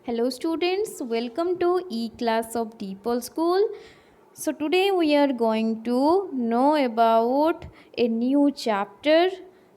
Hello students, welcome to E-class of Deepal School. So today we are going to know about a new chapter,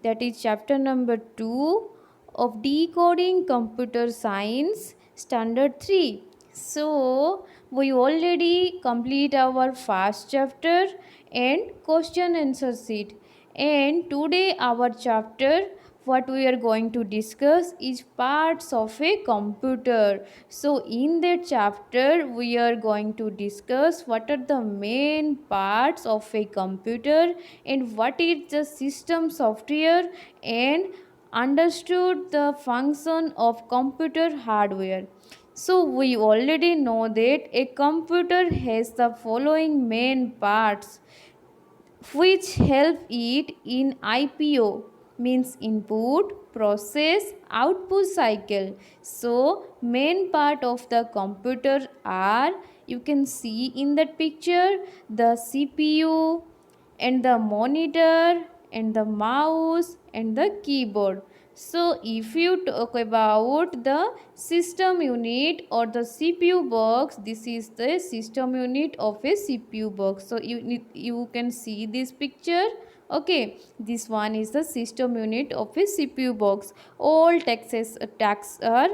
that is chapter number 2 of Decoding Computer Science Standard 3. So we already complete our first chapter and question answer sheet, and today our chapter what we are going to discuss is parts of a computer. So in that chapter we are going to discuss what are the main parts of a computer and what is the system software, and understood the function of computer hardware. So we already know that a computer has the following main parts which help it in IPO, means input process output cycle. So main part of the computer are, you can see in that picture, the CPU and the monitor and the mouse and the keyboard. So if you talk about the system unit or the CPU box, this is the system unit of a CPU box. So you can see this picture. Okay, this one is the system unit of a CPU box. All tasks are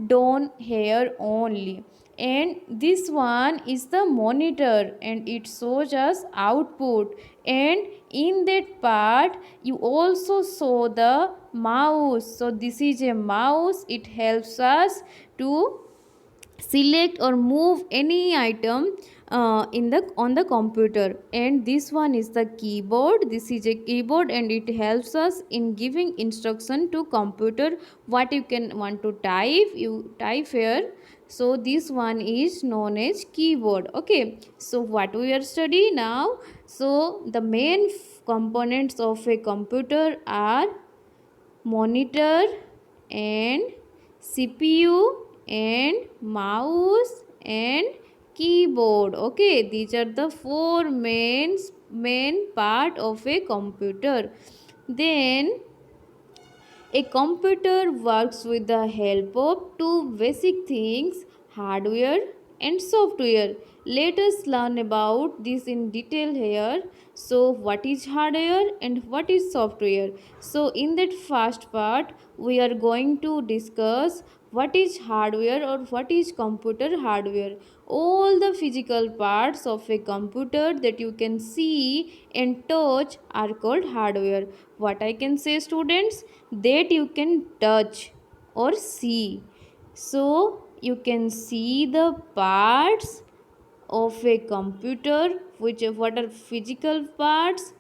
done here only. And this one is the monitor and it shows us output, and in that part you also saw the mouse. So this is a mouse, it helps us to select or move any item in the on the computer. And this one is the keyboard, this is a keyboard and it helps us in giving instruction to computer what you can want to type, you type here. So this one is known as keyboard. Okay, so what we are studying now, so the main components of a computer are monitor and CPU and mouse and keyboard. Okay, these are the four main part of a computer. Then a computer works with the help of two basic things, hardware and software. Let us learn about this in detail here. So what is hardware and what is software? So in that first part we are going to discuss what is hardware or what is computer hardware. All the physical parts of a computer that you can see and touch are called hardware. What I can say, students, that you can touch or see. So you can see the parts of a computer, which what are physical parts,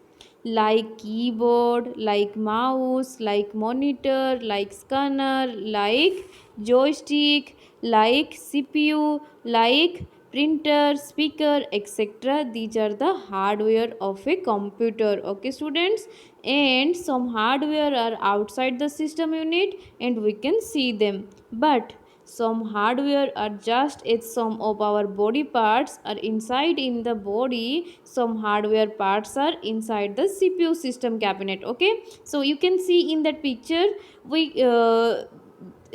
like keyboard, like mouse, like monitor, like scanner, like joystick, like CPU, like printer, speaker, etc. These are the hardware of a computer. Okay, students, and some hardware are outside the system unit and we can see them, but some hardware are just as some of our body parts are inside in the body. Some hardware parts are inside the CPU system cabinet. Okay, so you can see in that picture we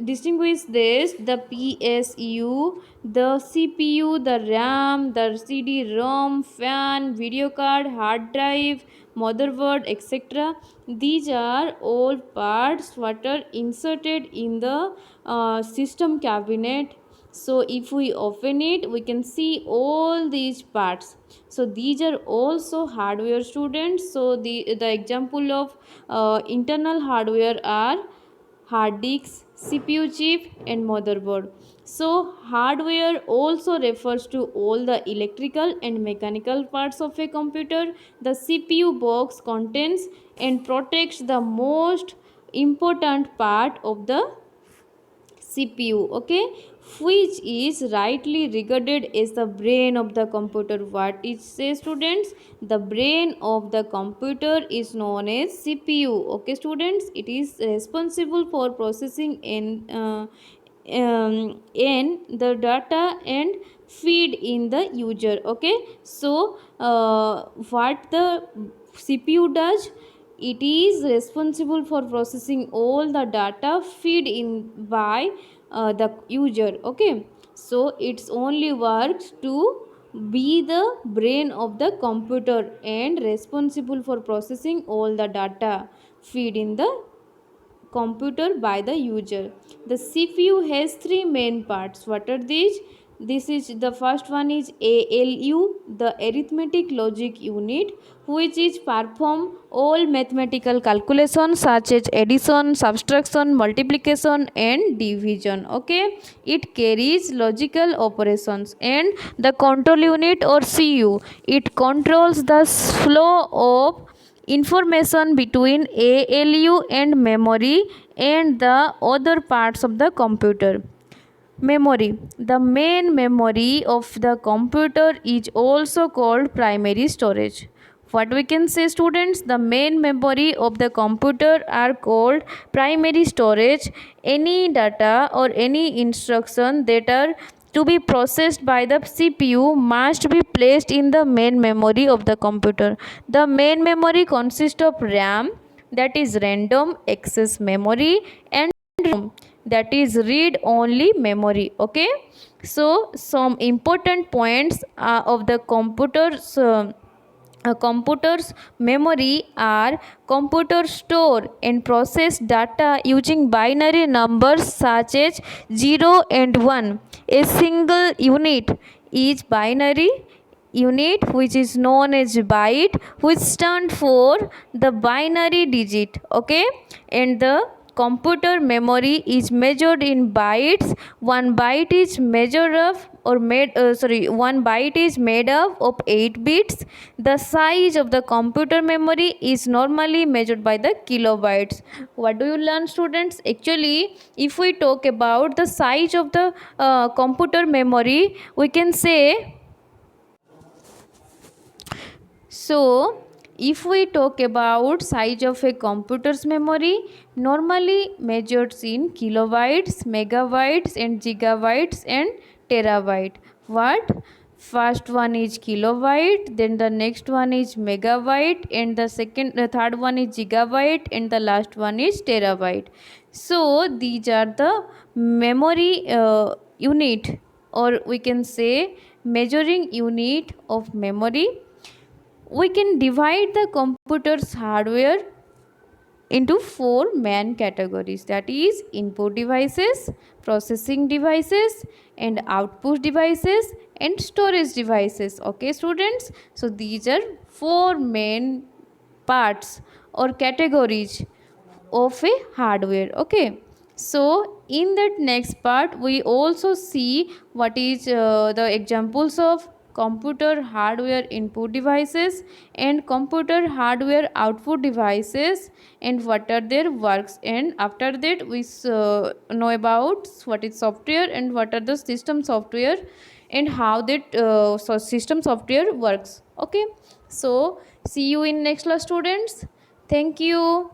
distinguish this: the PSU, the CPU, the RAM, the CD-ROM, fan, video card, hard drive, motherboard, etc. These are all parts what are inserted in the system cabinet. So if we open it we can see all these parts. So these are also hardware, students. So the example of internal hardware are hard disks, CPU chip and motherboard. So hardware also refers to all the electrical and mechanical parts of a computer. The CPU box contains and protects the most important part of the CPU, okay, which is rightly regarded as the brain of the computer. What it says, students? The brain of the computer is known as CPU. Okay, students, it is responsible for processing in the data and feed in the user. Okay, so what the CPU does, it is responsible for processing all the data feed in by the user. Okay, so its only works to be the brain of the computer and responsible for processing all the data feed in the computer by the user. The CPU has three main parts. What are these? This is the first one is ALU, the arithmetic logic unit, which is perform all mathematical calculations such as addition, subtraction, multiplication and division. Okay, it carries logical operations. And the control unit or CU, it controls the flow of information between ALU and memory and the other parts of the computer. Memory. The main memory of the computer is also called primary storage. What we can say, students? The main memory of the computer are called primary storage. Any data or any instruction that are to be processed by the CPU must be placed in the main memory of the computer. The main memory consists of RAM, that is random access memory, and ROM, that is read only memory. Okay, so some important points of the computer's memory are: computer store and process data using binary numbers such as 0 and 1. A single unit is binary unit which is known as byte, which stand for the binary digit. Okay, and the computer memory is measured in bytes. One byte is measured of or made one byte is made up of 8 bits. The size of the computer memory is normally measured by the kilobytes. What do you learn, students? Actually, if we talk about the size of the computer memory, we can say, so if we talk about size of a computer's memory, normally measured in kilobytes, megabytes and gigabytes and terabyte. What? First one is kilobyte, then the next one is megabyte, and the third one is gigabyte, and the last one is terabyte. So these are the memory unit, or we can say measuring unit of memory. We can divide the computer's hardware into four main categories, that is input devices, processing devices and output devices and storage devices. Okay, students, so these are four main parts or categories of a hardware. Okay, so in that next part we also see what is the examples of computer hardware input devices and computer hardware output devices and what are their works, and after that we know about what is software and what are the system software and how that system software works. Okay, so see you in next class, students. Thank you.